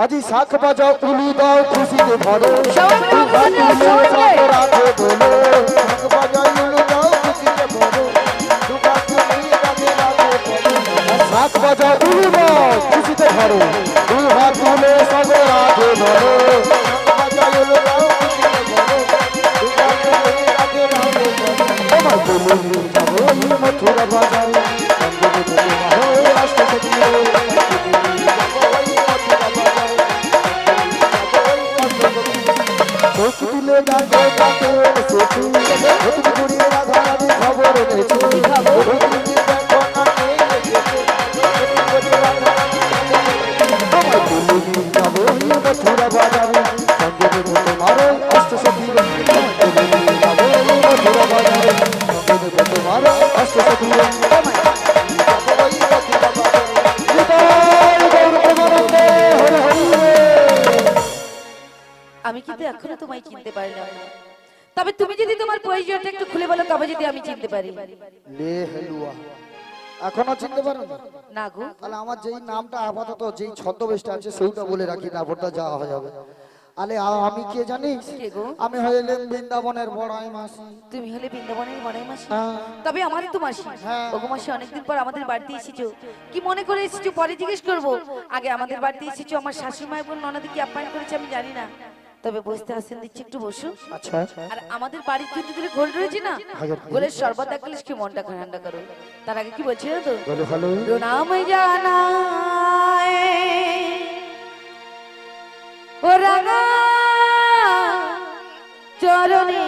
আজি শাখ বাজাও উলু দাও খুশিতে ভরো শাখ বাজাও উলু দাও খুশিতে ভরো শাখ বাজাও উলু দাও খুশিতে ভরো দুই হাত তুলে সবে রাধে ধরো বাজাও উলু দাও খুশিতে ভরো তোমার বলু যাবো মথুরা বাজাও রাষ্ট্র তুলে গাছে গাছে সেতু নতুন ঘুরিয়ে রাধা রাধি খবর এনেছে যাবো মথুরা বাজারে সঙ্গে দেবো তোমারও অষ্ট সখী যাবো মথুরা বাজারে সঙ্গে দেবো তোমারও অষ্ট সখী আমি কিন্তু এখনো তোমায় চিনতে পারলাম না, তবে তুমি যদি তোমার পরিচয়টা একটু খুলে বলো তবে যদি আমি চিনতে পারি। লে হেলুয়া এখনো চিনতে পারো না গো, তাহলে আমার যেই নামটা আপাতত যেই ছদ্মবেশটা আছে সেইটা বলে রাখি, তারপরটা যাওয়া হয়ে যাবে। আরে আমি কে জানিস? আমি হইলেন বৃন্দাবনের বড়াই মাসি। তুমি হলে বৃন্দাবনের বড়াই মাসি? হ্যাঁ। তবে আমারই তো মাসি। ওগো মাসি, অনেকদিন পর আমাদের বাড়িতে এসেছো, কি মনে করে এসেছো পরে জিজ্ঞেস করবো। আগে আমাদের বাড়িতে এসেছো, আমার শাশুড়ি মা এবং ননদ কি আপ্যায়ন করেছে আমি জানি না, তবে বসতে আসেন দিচ্ছি, একটু বসো। আচ্ছা। আর আমাদের বাড়ির যদি তুমি ঘোল রয়েছে না, ঘোলের শরবত দেখলে কি মনটা ঠান্ডা করো। তার আগে কি বলছি না তো, প্রণাম জানাই ও রাঙা চরণে,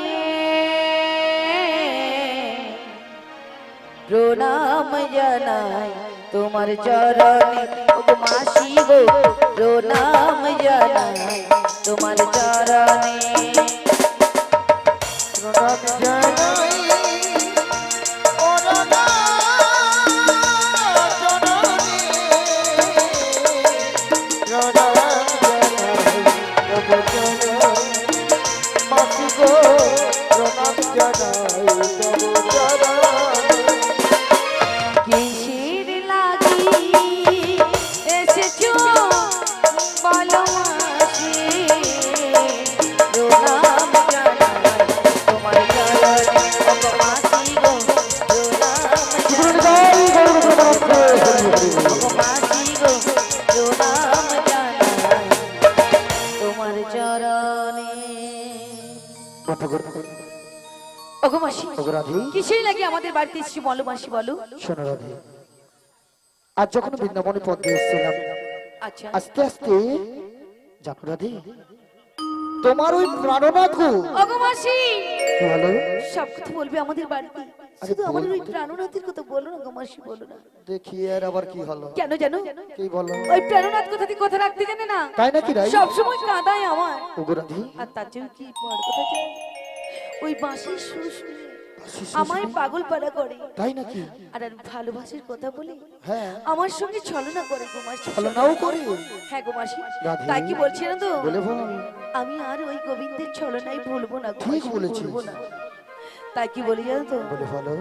প্রণাম জানাই তোমার চরণে ও মাসি গো, প্রণাম জানাই তোমার চরণে, প্রণাম জানাই ও রাঙা চরণে, প্রণাম জানাই তব চরণে, মাসি গো প্রণাম জানাই তব চরণে। কিসের লাগি এসেছো বলো মাসি, প্রণাম জানাই তোমার চরণে ও মাসি গো, প্রণাম জানাই ও মাসি গো, প্রণাম জানাই তোমার চরণে। ওগো মাসি, কিসের লাগে আমাদের বাড়িতে এসেছি বলো মাসি, বলো। শোনো রাধে, আজ যখন বৃন্দাবনে পথ দিয়ে এসেছিলাম, আচ্ছা, আস্তে আস্তে জানো রাধে, তোমার ওই প্রাণনাথ ওগো মাসি বলো সব কথা বলবে আমাদের বাড়িতে, শুধু আমাদের ওই প্রাণনাথের কথা বলো না গো মাসি, বলো না। দেখি আর আবার কি হলো? কেন জানো? কি বলো? ওই প্রাণনাথ কথা দিয়ে কথা রাখতে জানে না, তাই নাকি রাই? সব সময় কাঁদায় আমার। ওগো রাধে, আর তার জন্য কি বড় কথা জানো, ওই বাঁশির সুর শুনে আমায় পাগল পাড়া করে। তাই নাকি? আর আর ভালোবাসার কথা বলে হ্যাঁ আমার সঙ্গে ছলনা করে গো মাসি, ছলনাও করে। হ্যাঁ গো মাসি, রাধে, তাই কি বলছি না তো, বলে বল। আমি আর ওই গোবিন্দের ছলনাই ভুলবো না গো ঠিক মাসি, বলেছিস। ভুলবো না। তাই কি বলি জানো তো, বলে বলো।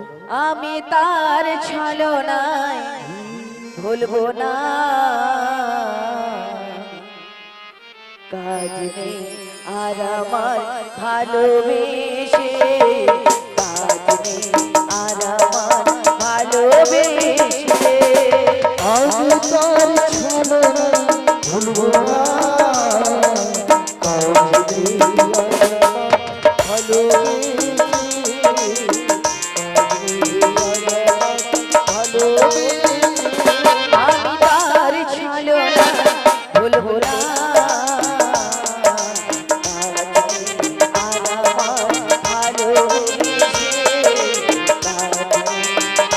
আমি তার ছলনাই ভুলবো না, কাজ নেই আর আমার ভালোবেসে, কাজ নেই আর আমার ভালোবেসে, আমি তার ছলনা ভুলবো না, কাউকে ভালোবেসে, আমি তার ছলনা ভুলবো না, আর আমার ভালোবেসে,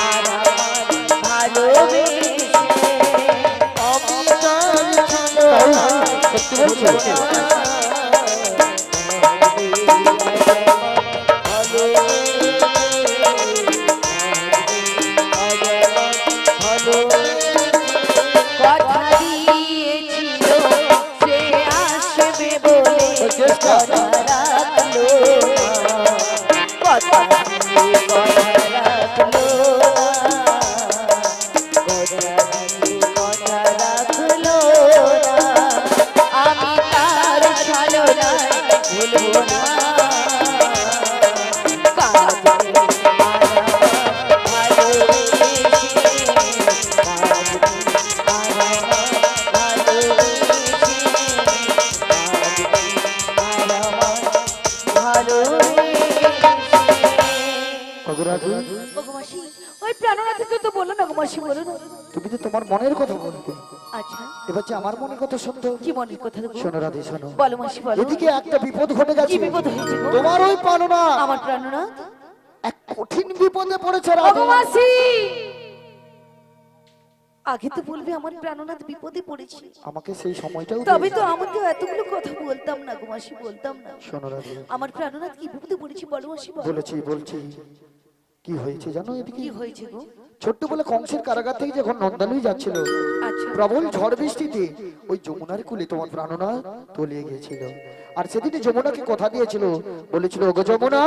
আর আমার ভালোবেসে, আমি তার ছলনা সত্যি বলছো? কথা দিয়েছিল সে আসবে বলে, কথা রাখলো না, কথা দিয়ে কথা রাখলো না, কথা দিয়ে কথা রাখলো না, ভুলবো না কাজের মায়া ওই প্রাণনাথকে তো বলো না গো মাসি, বলো না। তুমি তো তোমার মনের কথা বলবে, আচ্ছা এবার যে আমার মনের কথা শুনতো। কি মনের কথা গো? শোনো রাধে শোনো, বলো মাসি বলো। এদিকে একটা বিপদ ঘটে কি গেছে। বিপদ হয়েছে গো? তোমার ওই পাননা আমার প্রাণনাথ এক কঠিন বিপদে পড়েছে ওগো রাধে। মাসি, আগে তো বলবে আমার প্রাণনাথ বিপদে পড়েছে, আমাকে সেই সময়টাও তবে দিয়েছে। তো আমি তো এতগুলো কথা বলতাম না গো মাসি, বলতাম না। শোনো রাধে, আমার প্রাণনাথ কি বিপদে পড়েছে বলো মাসি বলো। বলছি কি হয়েছে জানো? এদিকে কি হয়েছে গো? ছোট্ট বলে কংসের কারাগার থেকে যখন নন্দালুই যাচ্ছিল, আচ্ছা প্রবল ঝড় বৃষ্টিতে ওই যমুনার কুলে তোমার প্রাণনা তলিয়ে গিয়েছিল। আর সেদিনে যমুনাকে কথা দিয়েছিল, বলেছিল ওগো যমুনা,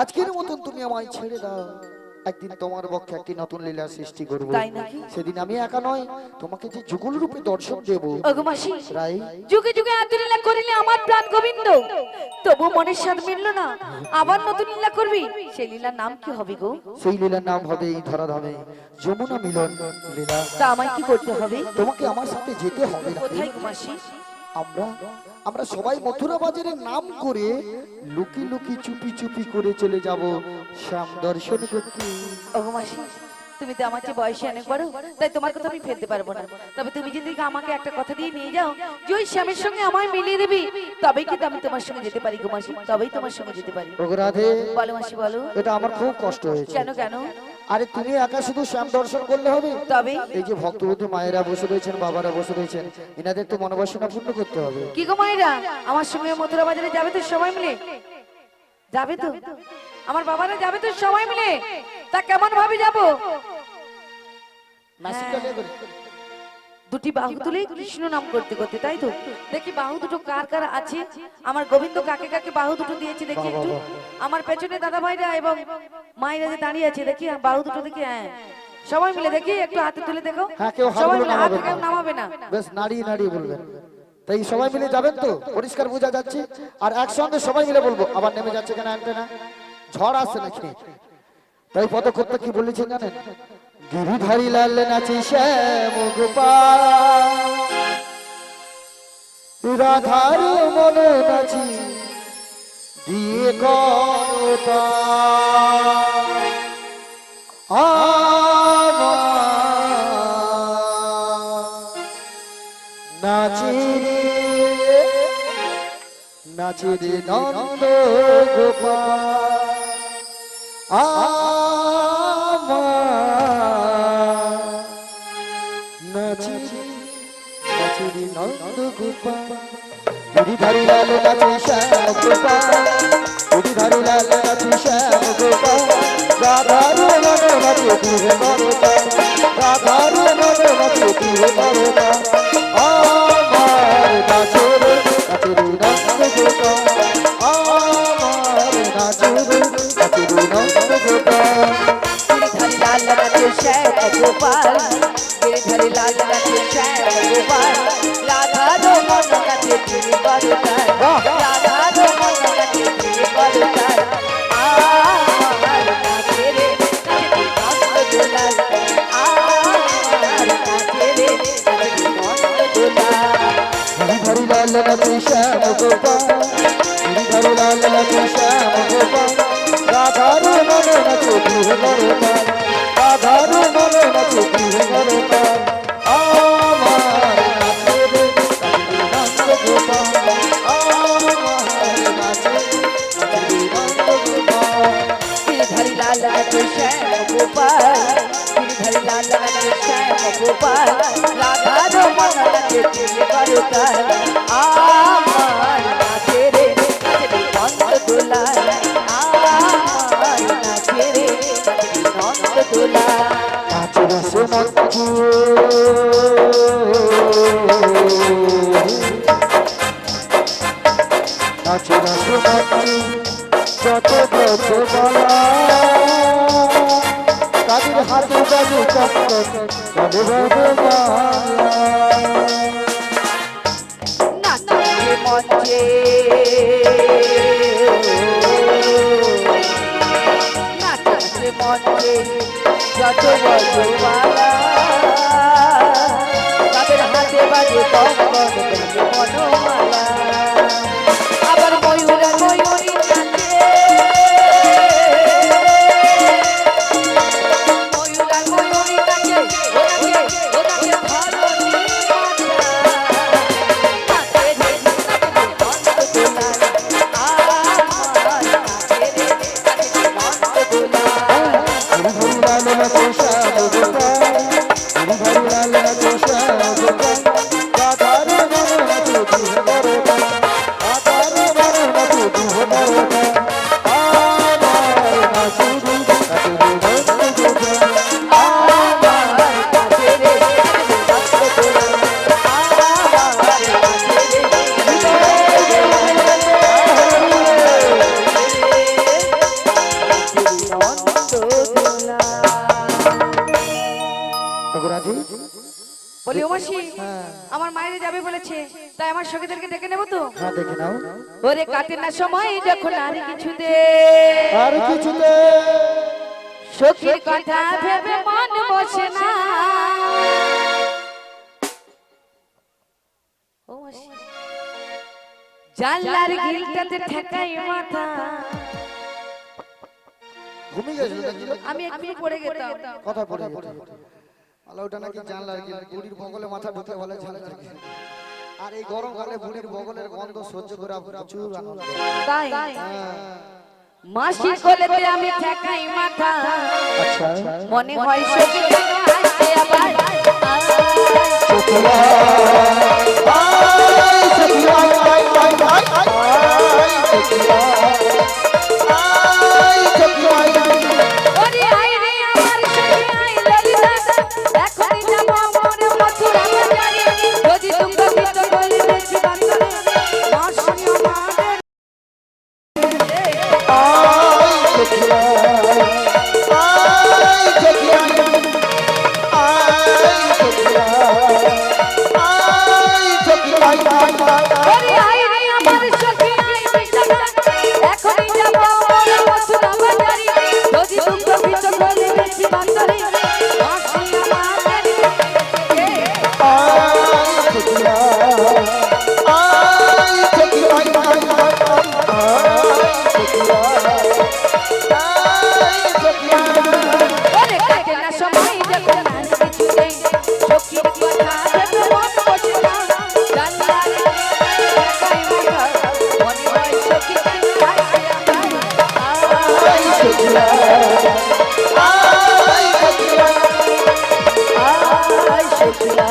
আজকের মতন তুমি আমায় ছেড়ে দাও, একদিন তোমার পক্ষে একটি নতুন লীলা সৃষ্টি করব। তাই নাকি? সেদিন আমি একা নয়, তোমাকে যে যুগল রূপে দর্শন দেব। ওগো মাসি, রাই যুগে যুগে এত লীলা করিলে আমার প্রাণ গোবিন্দ, তবু মনের স্বাদ মিলল না, আবার নতুন লীলা করবি, সেই লীলার নাম কি হবে গো? সেই লীলার নাম হবে এই ধরাধামে যমুনা মিলন লীলা। তা আমায় কি করতে হবে? তোমাকে আমার সাথে যেতে হবে। রাধে। কোথায় গো মাসি? আমরা আমরা সবাই মথুরা বাজারের নাম করে লুকি লুকি চুপি চুপি করে চলে যাব শ্যাম দর্শন করতে। ওগো মাসি, তুমি তো আমার চেয়ে বয়সে অনেক বড়, তাই তোমার কথা আমি ফেলতে পারবো না, তবে তুমি যদি আমাকে একটা কথা দিয়ে নিয়ে যাও যে ওই শ্যামের সঙ্গে আমায় মিলিয়ে দিবি, তবেই কিন্তু আমি তোমার সঙ্গে যেতে পারি গো মাসি, তবেই তোমার সঙ্গে যেতে পারি। ওগো রাধে, বলো মাসি বলো। এটা আমার খুব কষ্ট হয়েছে। কেন কেন? আরে তুমি একা শুধু শ্যাম দর্শন করলে হবে? তবে এই যে ভক্তবতী মায়েরা বসে রয়েছেন, বাবারা বসে রয়েছেন, এনাদের তো মনোবাসনা পূর্ণ করতে হবে। কি গো মায়েরা, আমার সঙ্গে মথুরা বাজারে যাবে তো সবাই মিলে? যাবে তো? আমার বাবারা যাবে তো সবাই মিলে? তা কেমন ভাবে যাবো? নাসিকটা নিয়ে করে। দুটি বাহু তুলে কৃষ্ণ নাম করতে করতে, তাই তো? দেখি বাহু দুটো কার কার আছে, আমার গোবিন্দ কাকে কাকে বাহু দুটো দিয়েছে দেখি বাহ, একটু। বাহ, বাহ। আমার পেছনে দাদা ভাইরা এবং মায়েরা যে দাঁড়িয়ে আছে দেখি, বাহু দুটো দেখি। হ্যাঁ সবাই মিলে দেখি একটু হাতে তুলে দেখো। হ্যাঁ, কেউ সবাই হাতগুলো মিলে হাত নামাবে কেউ না। নামাবে না। বেশ নাড়িয়ে নাড়িয়ে বলবেন। তাই সবাই মিলে যাবেন তো? পরিষ্কার বোঝা যাচ্ছে। আর একসঙ্গে সবাই মিলে বলবো। আবার নেমে যাচ্ছে কেন অ্যান্টেনা? ঝড় আসছে নাকি? তাই পদকর্তা কি বলেছেন জানেন? গিরিধারী লাল নাচি শ্যাম গোপাল, রাধার মনে নাচি দিয়ে করতা নাচি নাচি রে নন্দ গোপাল, নাচি নাচি রে নন্দ গোপাল, গিরিধারী লাল নাচি শ্যাম গোপাল, গিরিধারী লাল নাচি শ্যাম গোপাল, রাধার মনে নাচি দিয়ে করতা, রাধার মনে নাচি দিয়ে করতা, আমার নাচে রে নন্দ গোপাল, আমার নাচে রে নন্দ গোপাল। गिरधर लाल नाचे श्याम गोपाल, गिरधर लाल नाचे श्याम गोपाल, राधा रो मन नाचे गिरि बरदार, राधा रो मन नाचे गिरि बरदार, आमार नाचे रे नाचे नंद दुलाल, आमार नाचे रे नाचे नंद दुलाल। गिरिधारी लाल नाचे श्याम गोपाल, गिरिधारी लाल नाचे श्याम गोपाल, राधार मने नाचे দিয়ে করতা, রাধার মনে নাচে দিয়ে করতা, আমার নাচে রে নন্দ গোপাল, আমার নাচে নন্দ গোপাল। गिरधर लाल नाचे श्याम गोपाल, गिरधर लाल नाचे श्याम गोपाल, राधा रो मन नाचे गिरि बरदार, आमार नाचे रे नाचे नंद दुलाल, आमार नाचे रे नाचे नंद दुलाल। নাচে রসে নাচে নাচে রসে নাচে যত যত বলা, তাদের হাতে বাজে চক্কর চলে বাজে মায়া। নাচে মঞ্চে নাচছে মঞ্চে যত বজবালা তাদের হাতে বাজে কঙ্কন মনোমালা আবার ময়ূরা ময়ূরী নাচে ময়ূরা ময়ূরী নাচে ওনাকে ধরণী বলি ওমাসি আমার মায়ের যাবে বলেছে তাই আমার সখীদেরকে ডেকে নেব তো হ্যাঁ দেখে নাও ওরে কাটে না সময় যখন আর কিছুতে আর কিছুতে সখীর কথা ভেবে মন বসে না ওমাসি জানলার গিলটাতে ঠেকাই মাথা ঘুমিয়ে গেছিল নাকি আমি এক্ষুনি পড়ে গেতাম কথা পড়ে আলাউটা নাকি জানলার কি বুড়ির বগলে মাথা ঢুকে বলে ঝালে ঝালে আর এই গরমকালে বুড়ির বগলের গন্ধ সহ্য করে প্রচুর আনন্দ তাই মাসির কোলেতে আমি ঠেকাই মাথা আচ্ছা মনে হয় সখী যেন আসছে আবার ওরে আই রে আমার সখী আই ললিতা এখনই যাব মনে মথুরা বাজারে যদি তোমরা ভিতর বলে বেশি বান্দরে মাসি আমাদের ওরে আই রে আমার সখী আই বিছানা এখনই যাব মনে মথুরা বাজারে যদি তোমরা ভিতর বলে বেশি বান্দরে মাসি আমাদের ওরে কাটে না সময় যখন আর কিছু নেই সখীর কথা ভেবে মন বসে না জানলার ঠেকাই মাথা মনে হয় সখী যেন আসছে আয় সখিয়া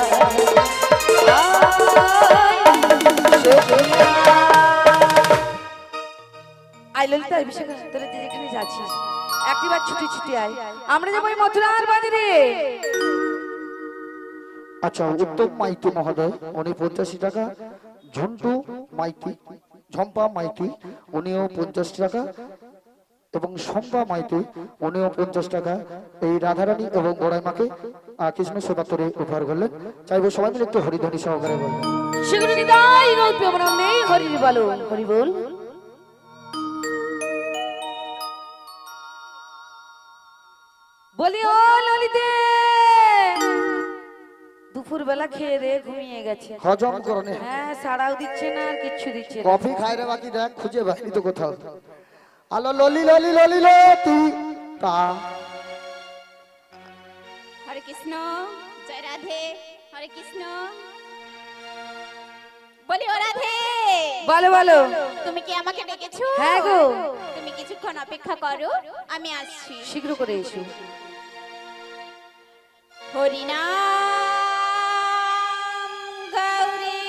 আই ললিতা বিশাখা তোরা যে যেখানে যাচ্ছিস একটিবার ছুটি ছুটি আয় আমরা যাবো এই মথুরার বাজারে আচ্ছা উত্তম মাইতি মহোদয় উনি 85 টাকা ঝন্টু মাইতি ঝম্পা মাইতি উনিও 50 টাকা এবং শম্পা মাইতি উনিও 50 টাকা এই রাধারানী এবং গোড়াইমাকে কৃষ্ণ সেবাতরে উপহার করলেন চাইবো সবাই মিলে একটু হরিধ্বনি সহকারে বলবেন সেগুলো নিদাই গল্পে আমরা নেই হরি বলো হরি বল বলি ও ললিতে দুপুর বেলা খেয়ে রে ঘুমিয়ে গেছে হজম করনে হ্যাঁ সাড়াও দিচ্ছে না আর কিচ্ছু দিচ্ছে না কফি খাই রে বাকি দেখ খুঁজে বাইনি তো কোথাও আলো ললি ললি ললি লতি তা হরে কৃষ্ণ জয় রাধে হরে কৃষ্ণ বলি ও রাধে বলো বলো তুমি কি আমাকে ডেকেছো হ্যাঁ গো তুমি কিছুক্ষণ অপেক্ষা করো আমি আসছি শীঘ্র করে এসো হরি নাম গৌরী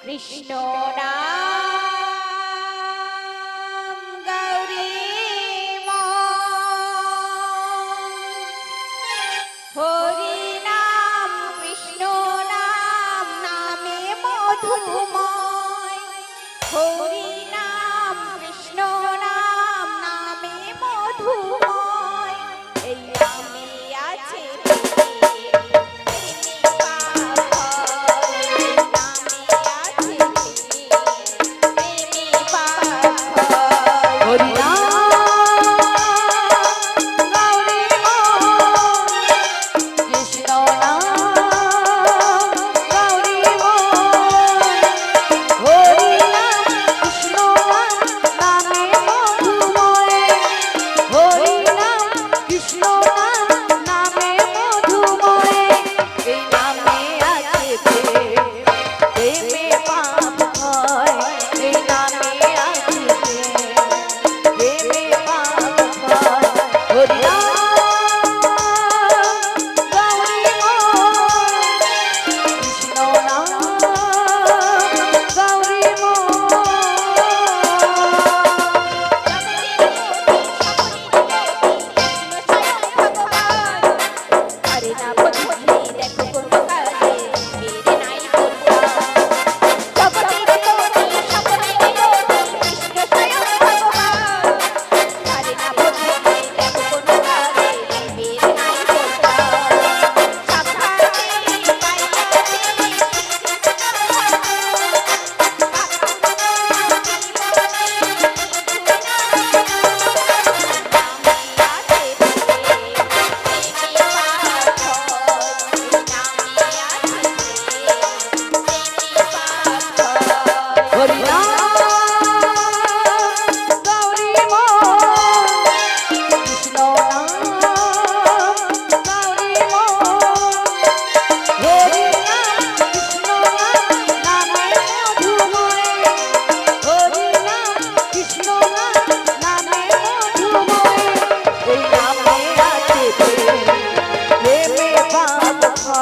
কৃষ্ণ নাম গৌরী হরি নাম কৃষ্ণ নাম নামে মধুময় হরি নাম কৃষ্ণ নাম নামে মধুময় এই নামে আছে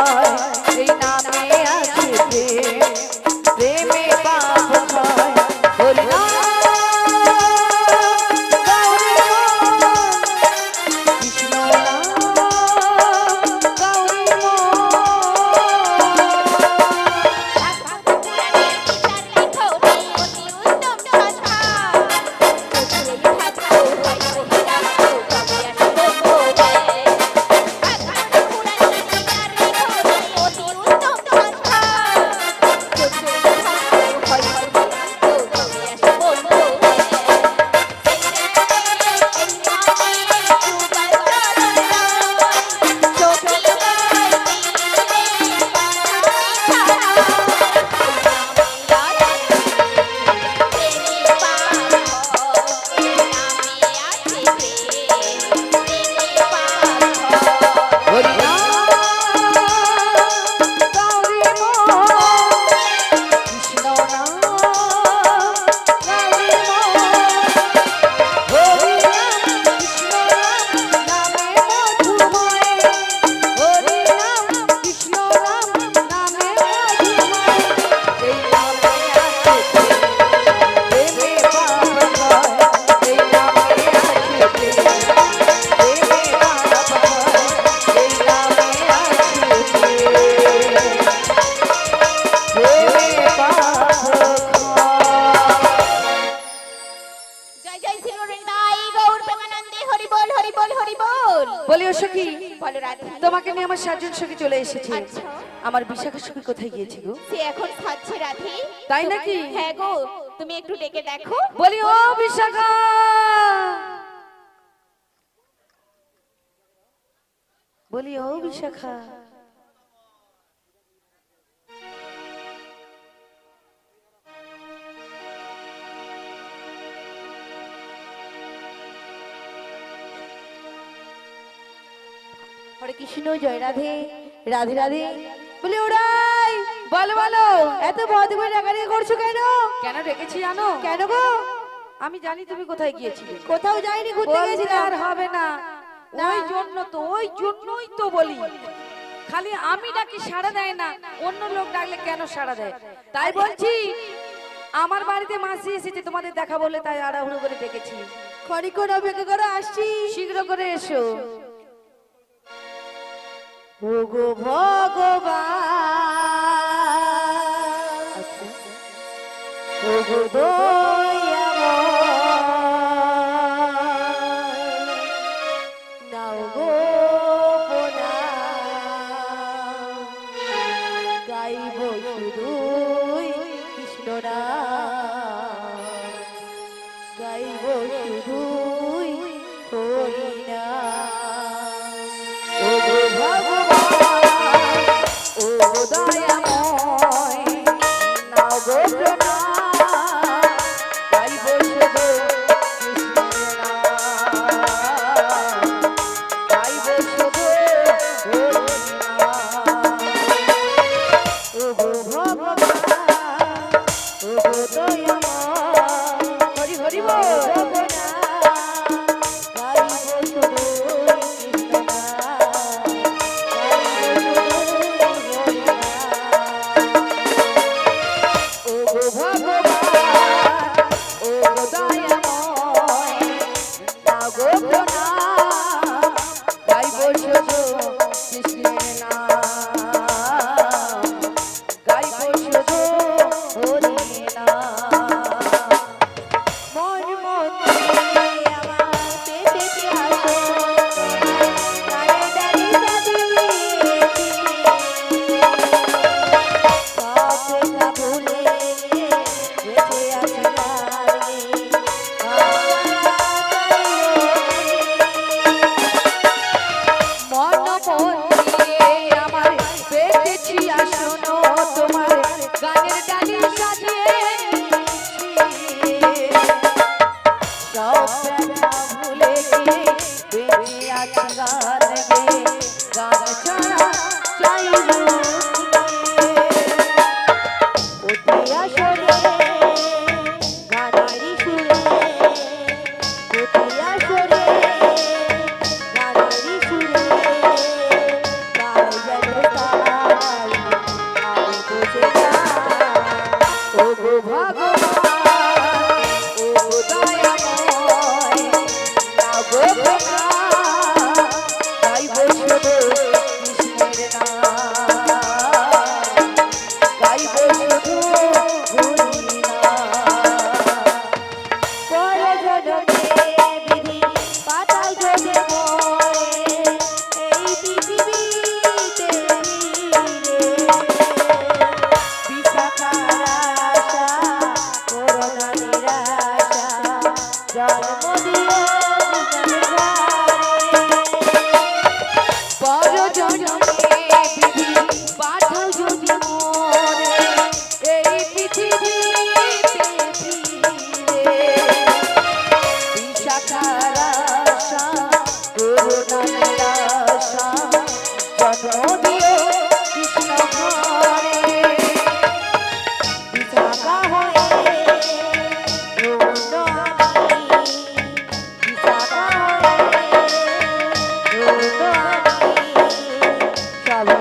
ক্ষয় এই নামে আছে প্রেম প্রেমে পাপ ক্ষয় হরি নাম গৌরী কৃষ্ণ নাম গৌরী বলিও সখী বলো রাধে। তোমাকে নিয়ে আমার 7 জন সখী চলে এসেছে আচ্ছা। আমার বিশাখা সখী কোথায় গিয়েছে গো সে এখন খাচ্ছে রাধে। তাই নাকি হ্যাঁ গো, তুমি একটু ডেকে দেখো। বলি ও বিশাখা বলি ও বিশাখা হরে কৃষ্ণ জয় রাধে রাধে রাধে বলি ওরাই বলো বলো এত বদবে ডাকাডাকি করছো কেন কেন রেখেছি জানো কেন গো আমি জানি তুমি কোথায় গিয়েছিলে কোথাও যাইনি ঘুরতে গিয়েছিলে আর হবে না ওই জন্য তো ওই জন্যই তো বলি খালি আমি ডাকি সাড়া দেয় না অন্য লোক ডাকলে কেন সাড়া দেয় তাই বলছি আমার বাড়িতে মাসি এসেছে তোমাদের দেখা বলে তাই আড়াহুড়ো করে ডেকেছি খড়িকোণ অপেক্ষা করে আসছি শীঘ্র করে এসো ওগো ভগবান ওগো দয়াময় নাও গো প্রণাম গাইব শুধুই কৃষ্ণ নাম গাইব শুধুই হরি নাম ওগো ভগবান ওগো দয়াময় নাও গো প্রণাম গাইব শুধু কৃষ্ণ নাম গাইব শুধু হরি নাম ওগো ভগবান ওগো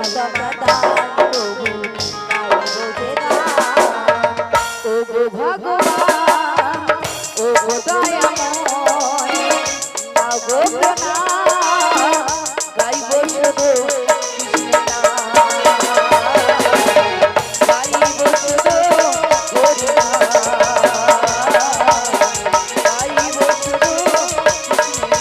আমরা দান প্রভু গাইব যে গান। ও গো ভগবান ও গো দয়াময় নাও গো প্রণাম গাইব শুধু কৃষ্ণ নাম গাইব শুধু হরি নাম গাইব শুধু কৃষ্ণ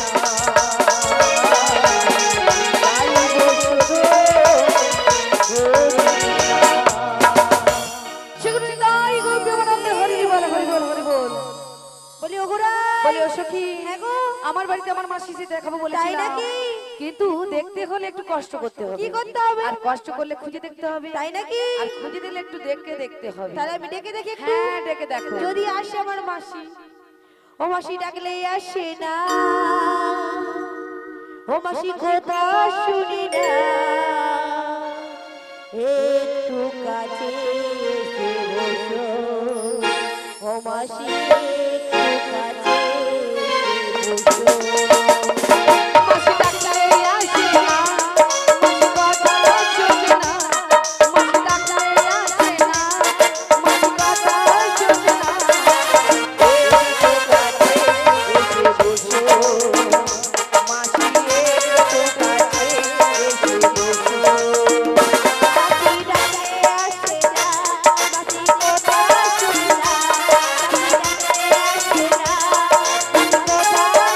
আমার বাড়িতে আমার মাসি সে দেখাবো বলে তাই নাকি, কিন্তু দেখতে হলে একটু কষ্ট করতে হবে। কি করতে হবে? আর কষ্ট করলে খুঁজে দেখতে হবে। তাই নাকি? আর খুঁজে দিলে একটু দেখে দেখতে হবে। তাহলে আমি ডেকে দেখি একটু। হ্যাঁ ডেকে দেখো। যদি আসে আমার মাসি, ও মাসি ডাকলে আসে না, ও মাসি কথা শুনি না, একটু কাছে এসে বসো, ও মাসি একটু কাছে এসে বসো। মাসি ডাকলে আসে না, মাসি কথা শোনে না, মাসি ডাকলে আসে না, মাসি কথা শোনে না, একটু কাছে এসে বসো, মাসি একটু কাছে এসে বসো। মাসি ডাকলে আসে না, মাসি কথা শোনে না, মাসি ডাকলে আসে না, মাসি কথা শোনে না,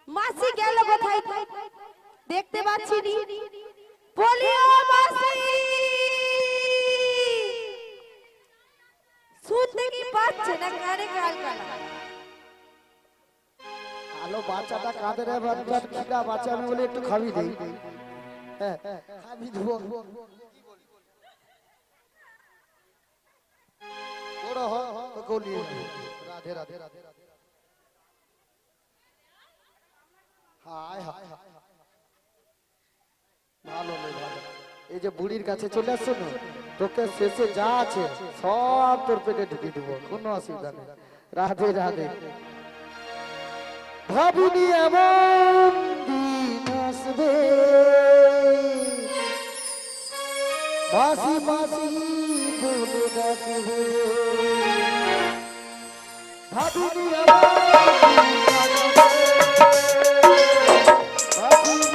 মাসি গেল কোথায় দেখতে পাচ্ছি নি, বলিও মাসি শুনতে কি পাচ্ছে না, কানে কাল কানা। আলো বাচ্চাটা কাঁদে রে বাচ্চার খিদা বাঁচাবে বলে একটু খাবি দেই। হ্যাঁ খাবি দেবো বড় হ তো গলি। রাধে রাধে রাধে রাধে। হায় হায় হায় ভালো নেই ভালো। এই যে বুড়ির কাছে চলে আসছো না, তোকে শেষে যা আছে সব তোর পেটে ঢুকিয়ে দেবো, কোনো অসুবিধা নেই। রাধে রাধে। ভাবিনি এমন দিন আসবে, মাসি মাসি বলে ডাকবে, ভাবিনি এমন দিন আসবে, মাসি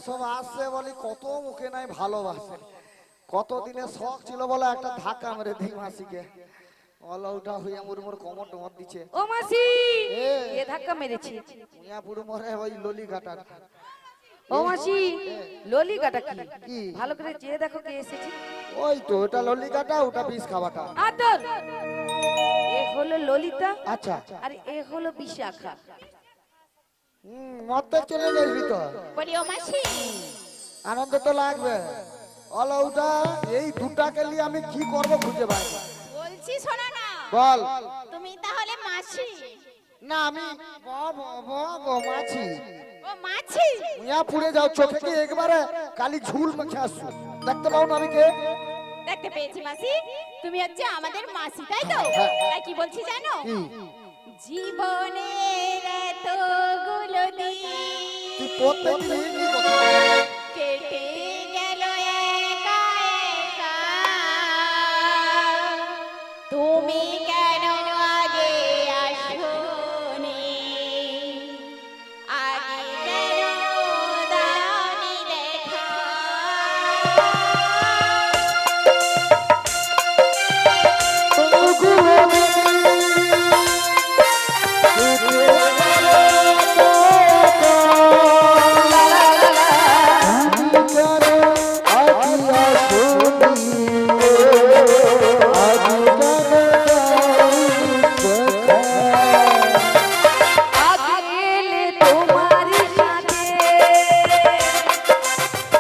সব আসছে বলি কত মুখে নাই ভালোবাসে, কত দিনের শখ ছিল বলে একটা ধাক্কা মেরে দিই মাসিকে, অলৌটা হইয়া মুরমুর কোমর টোমর দিচ্ছে। ও মাসি এ। কে ধাক্কা মেরেছে? মিয়া পুরো মরে ওই ললি কাটার। ও মাসি ললি কাটা কি? কি? ভালো করে চেয়ে দেখো কে এসেছে। ওই তো ওটা ললি কাটা, ওটা বিষ খাওয়াটা। আদর এ হলো ললিতা, আচ্ছা। আর এ হলো বিশাখা। মত চলে যাবি তো, বলি ও মাসি, আনন্দ তো লাগবে। অলৌটা এই দুটাকে নিয়ে আমি কি করব খুঁজে পাই না। বলছি শোনো না, বল। তুমি তাহলে মাসি? না আমি মাছি। ও মাছি? মিয়া পুড়ে যাও, চোখে কি একবারে কালি ঝুল মেখে আসছো, দেখতে পাও না আমি কে? দেখতে পেয়েছি মাসি, তুমি হচ্ছে আমাদের মাসি, তাই তো? হ্যাঁ। তাই কি বলছি জানো? কি? জীবনের এতগুলো দিন তুই প্রত্যেকদিন কি কথা বলিস? কেটে গেল একা একা, তুমি কেন আগে আসোনি, আগে কেন দাওনি দেখা। আগেলে তোমার সাথে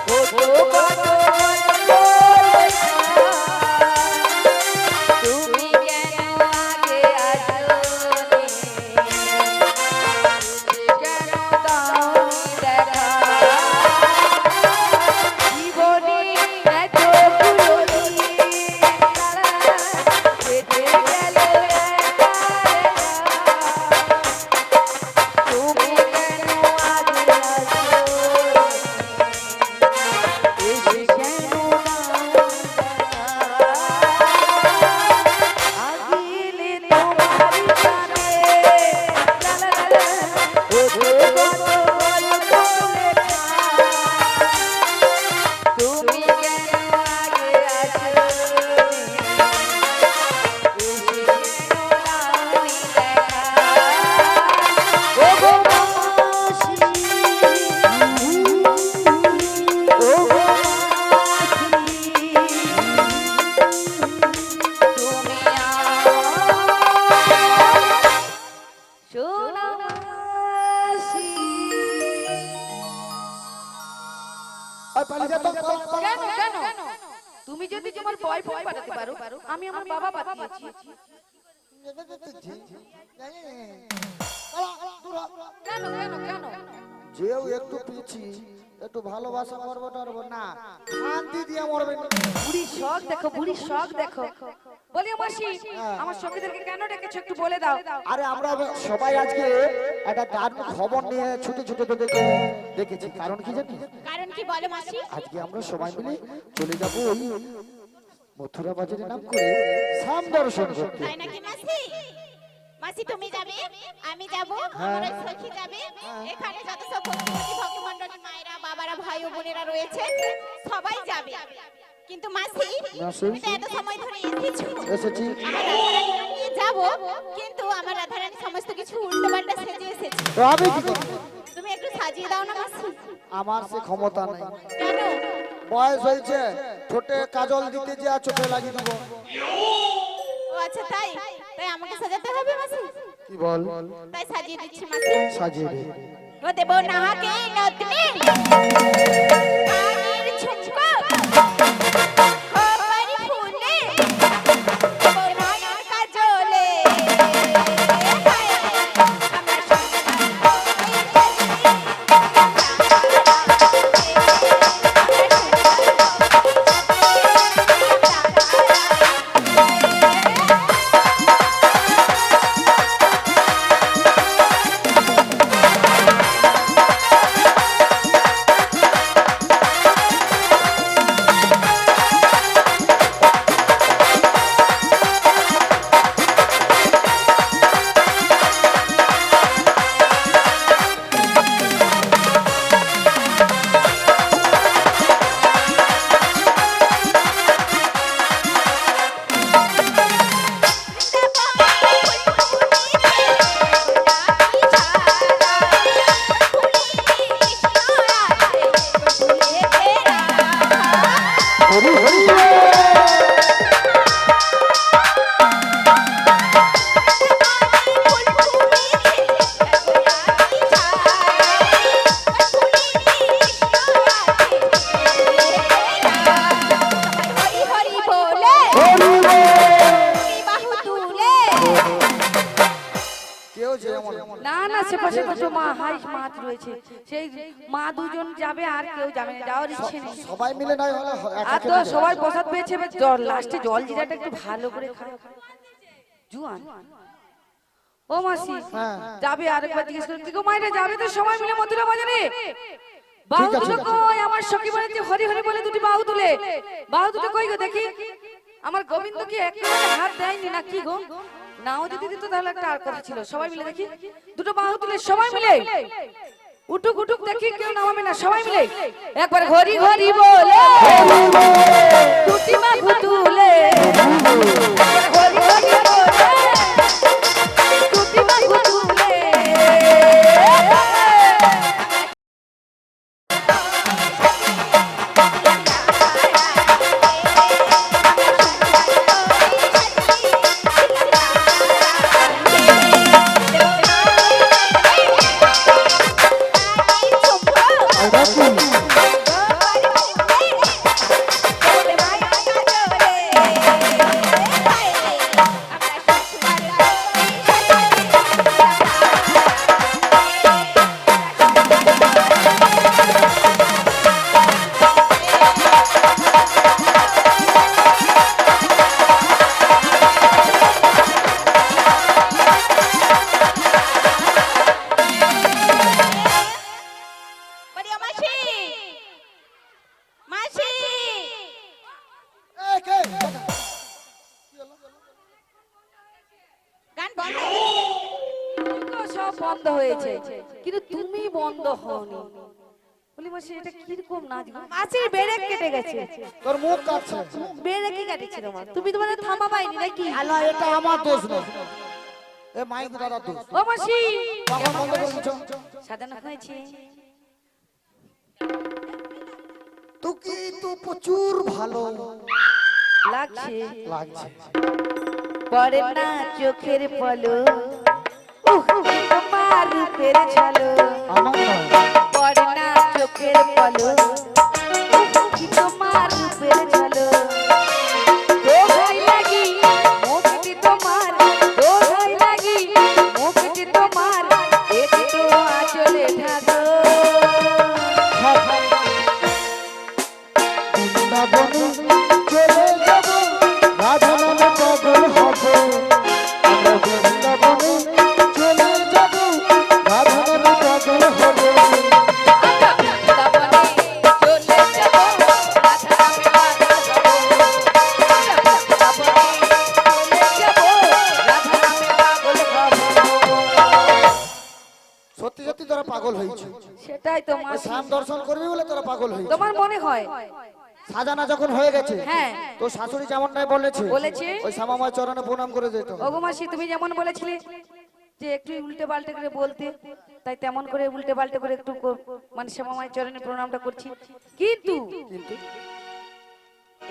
কত কত তুমি কেন আগে আসোনি, কেন দাওনি দেখা। জীবনে এতগুলো দিন কেটে গেল একা একা, তুমি কেন আগে আসোনি, এসে কেন আগিলে তোমার সাথে লা লা লা লা, কত কত গল্প লেখা, তুমি কেন আগে আসোনি, এসে কেন দাওনি দেখা। ও গো মাসি, ও গো মাসি, তুমি সোনা মাসি। ওই পালিয়ে যা তো, কেন কেন? তুমি যদি তোমার বয়ফ্রেন্ড পাঠাতে পারো, আমি আমার বাবা পাঠিয়েছি। কেন কেন কেন? যেও একটু পিছি, একটু ভালোবাসা করবো টারবো না, শান্তি দিয়ে মরবে না। বুড়ির শখ দেখো, বুড়ির শখ দেখো। বলি ও মাসি, আমার সখীদেরকে কেন ডেকেছো একটু বলে দাও। আরে আমরা সবাই আজকে একটা দারুণ খবর নিয়ে ছুটে ছুটে তোদেরকে দেখেছি, কারণ কি জানিস? কারণ কি বলো মাসি? আজকে আমরা সবাই মিলে চলে যাবো ওই মথুরা বাজারে নাম করে শ্যাম দর্শন করতে। তাই নাকি মাসি? মাসি তুমি যাবে, আমি যাব, আমার ওই সখী যাবে, এখানে যত সব ভক্তমতী ভক্তমণ্ডলী মায়েরা, বাবারা, ভাই ও বোনেরা রয়েছে সবাই যাবে। কিন্তু মাসি, মাসি? তুমি তো এত সময় ধরে এসেছো, এসেছি। আমার রাধারানীকে নিয়ে যাব, কিন্তু আমার রাধারানী সমস্ত কিছু উল্টোপাল্টা সেজে এসেছে। তো আমি কি করব? তুমি একটু সাজিয়ে দাও না মাসি। আমার সে ক্ষমতা নাই, কেন? বয়স হয়েছে, ঠোঁটে কাজল দিতে যে আর চোখে লাগিয়ে দিব। ও আচ্ছা, তাই তাই আমাকে সাজাতে হবে মাসি? কি বল? তাই সাজিয়ে দিচ্ছি মাসি। সাজিয়ে দে। ও দেব নাকে নতনে কানের ঝুমকা খবরি ফুলে দেব নয়ন কাজলে আমরা যে এমন না না সেপাশে তো মা হাই মাছ রয়েছে, সেই মা দুজন যাবে আর কেউ যাবে না, যাওয়ার ইচ্ছে নেই। সবাই মিলে নাই হলে আর তো সবাই প্রসাদ পেয়েছে, এবার লাস্টে জল জিরাটা একটু ভালো করে খায়। জুয়ান ও মাসি যাবে, আরেকবার জিজ্ঞেস করে দিগো মাইরা যাবে তো সবাই মিলে মথুরা বাজারে? বাহু দুটো কই? আমার সখী বলেছে হরি হরি বলে দুটি বাহু তুলে, বাহু দুটো কই গো দেখি? আমার গোবিন্দ কি একেবারে হাত দেয়নি না কি গো? নাও যদি দিত তাহলে একটা আর কথা ছিল। সবাই মিলে দেখি দুটো বাহু তুলে সবাই মিলে উঠুক উঠুক দেখি, কেউ নামাবে না, সবাই মিলে একবার হরি হরি বলে দুটি বাহু তুলে, হরি হরি বলে দুটি বাহু তুলে। সব বন্ধ হয়েছে কিন্তু তুমি বন্ধ হওনি। বলি মাসি এটা কিরকম নাচ গো? মাসির ব্রেক কেটে গেছে। তোর মুখ কাটছে। ব্রেক কি কাটেছে তোমার? তুমি তোমার থামা পাইনি নাকি? আল্লাহ এটা আমার দোষ না, এ মাইক দাদার দোষ। ও মাসি কখন বন্ধ করে দিছো? সাজানো হয়েছে। তুই তো প্রচুর ভালো লাগছে লাগছে। পড়ে না চোখের পলো, তোমার রূপের ছলো। আমার না পড়ে না চোখের পলো, তোমার রূপের ছলো। দোহাই লাগি মুক্তি তোমার, দোহাই লাগি মুক্তি তোমার, একটু আঁচলে ঢাকো। বৃন্দাবনে চলে যাব, রাধা নামে পাগল হব। আমরা বৃন্দাবনে চলে যাব, রাধা নামে পাগল হব। সত্যি সত্যি তোরা পাগল হয়েছে। সেটাই তো ওই মাসি, শ্যাম দর্শন করবি বলে তোরা পাগল হয়েছে। তোমার মনে হয়? সাজানা যখন হয়ে গেছে, হ্যাঁ। তো শাশুড়ি যেমন নাই বলেছে বলেছে? ওই শ্যামাময় চরণে প্রণাম করে যেত। ওগো মাসি তুমি যেমন বলেছিলে যে একটু উল্টে পাল্টে করে বলতে, তাই তেমন করে উল্টে পাল্টে করে একটু মানে শ্যামামায়ের চরণে প্রণামটা করছি। কিন্তু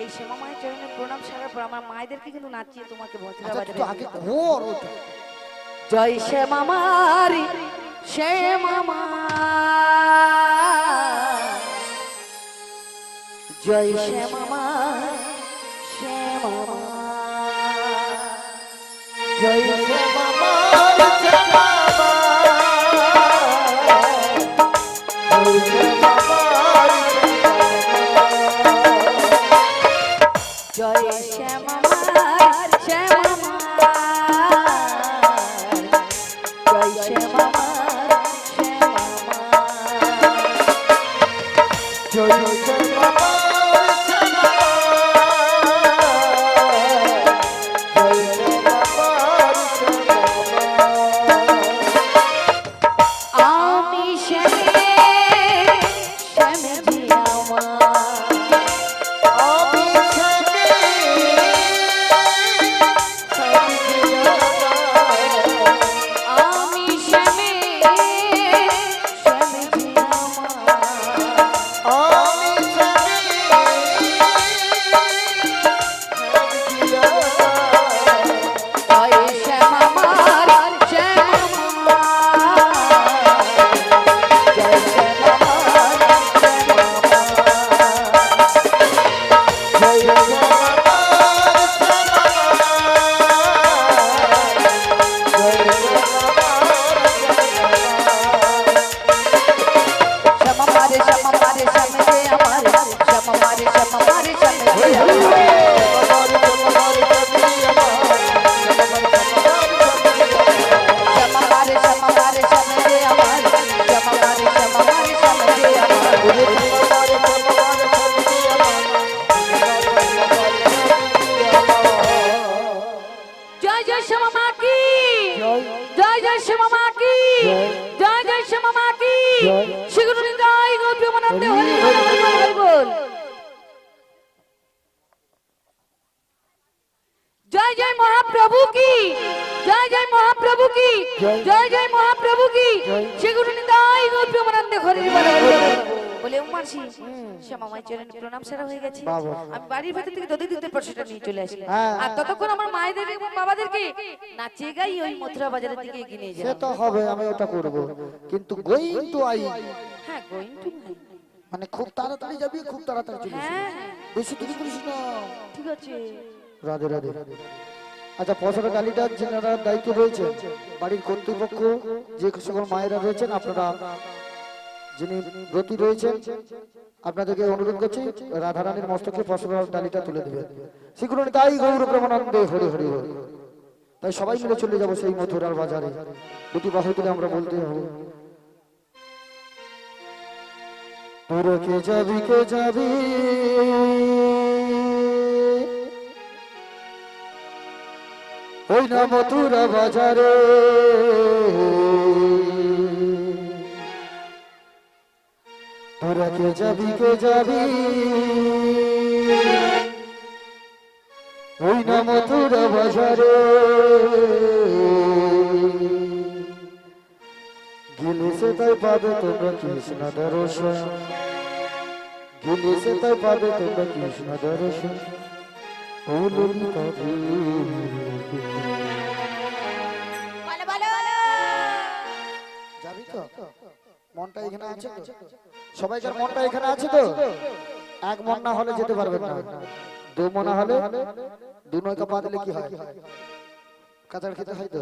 এই শ্যামামায়ের চরণে প্রণাম সারার পর আমার মায়েদেরকে কিন্তু নাচিয়ে তোমাকে বজরা আচ্ছা, বাজারে তুই তো আগে ঘোর ওটা। জয় শ্যামামারি শ্যামামা, জয় শ্যামামা শ্যামামা, জয় শ্যামামা জয় শ্যামামার শ্যামামা, জয় শ্যামামার শ্যামামা, জয় শ্যামামা আমি শ্যামে শ্যামে জিয়ামা, আমি শ্যামে আমি শ্যামে শ্যামে জিয়ামা, আমি শ্যামে জয় শ্যামামার শ্যামামা, জয় শ্যামামার শ্যামামা, শ্যামারে শ্যামারে শ্যামে আমার শ্যামারে শ্যামারে শ্যামে আমার জয় জয় শ্যামা মা কি জয় জয় শ্যামা মা কি জয় জয় শ্যামা মা কি শ্রীগুরু নিতাই গৌর প্রেমানন্দে হরি বল হরি বল হরি বল জয় জয় মহাপ্রভু কি জয় জয় মহাপ্রভু কি জয় জয় মহাপ্রভু কি শ্রীগুরু নিতাই গৌর প্রেমানন্দে হরি বল হরি বল বলে উমাসি শ্যামা মায়ের চরণে প্রণাম সারা হয়ে গেছে আমি বাড়ির ভেতর থেকে দধি দুধের প্রসাদটা নিয়ে চলে আসলাম আর ততক্ষণ আমার মায়েদের এবং বাবাদেরকে নাচিয়ে গাই ওই মথুরা বাজারের দিকে এগিয়ে নিয়ে সে যাও তো হবে, আমি ওটা করব, কিন্তু গোয়িং টু আই হ্যাঁ গোয়িং টু মানে খুব তাড়াতাড়ি যাবি, খুব তাড়াতাড়ি চলে আসবি, হ্যাঁ বেশি দেরি করিস না। ঠিক আছে রাধে রাধে। আচ্ছা, পছন্দ ডালিটা যেনারা দায়িত্ব রয়েছে বাড়ির কর্তৃপক্ষ, যে সকল মায়েরা রয়েছেন, আপনারা যিনি ব্রতী রয়েছেন, আপনাদেরকে অনুরোধ করছি রাধারানীর মস্তকে পছন্দ ডালিটা তুলে দেবেন। শ্রীগুরু নিতাই গৌর প্রেমানন্দে হরি হরি হরি। তাই সবাই মিলে চলে যাব সেই মথুরার বাজারে, দুটি বাহু তুলে আমরা বলতে হবে, তোরা কে যাবি কে যাবি ওই না মথুরা বাজারে, তোরা কে যাবি কে যাবি ওই না মথুরা বাজারে, গেলে সে তাই পাবে তোমরা কৃষ্ণ দর্শন, গেলে সে তাই পাবে তোমরা কৃষ্ণ দর্শন। ও ললিতা বলো বলো যাবি তো? মনটা এখানে আছে তো? সবাইকার মনটা এখানে আছে তো? এক মন না হলে যেতে পারবেন না, দু মন হলে দু নৌকা পা দিলে কি হয়, কাতার খেতে হয় তো।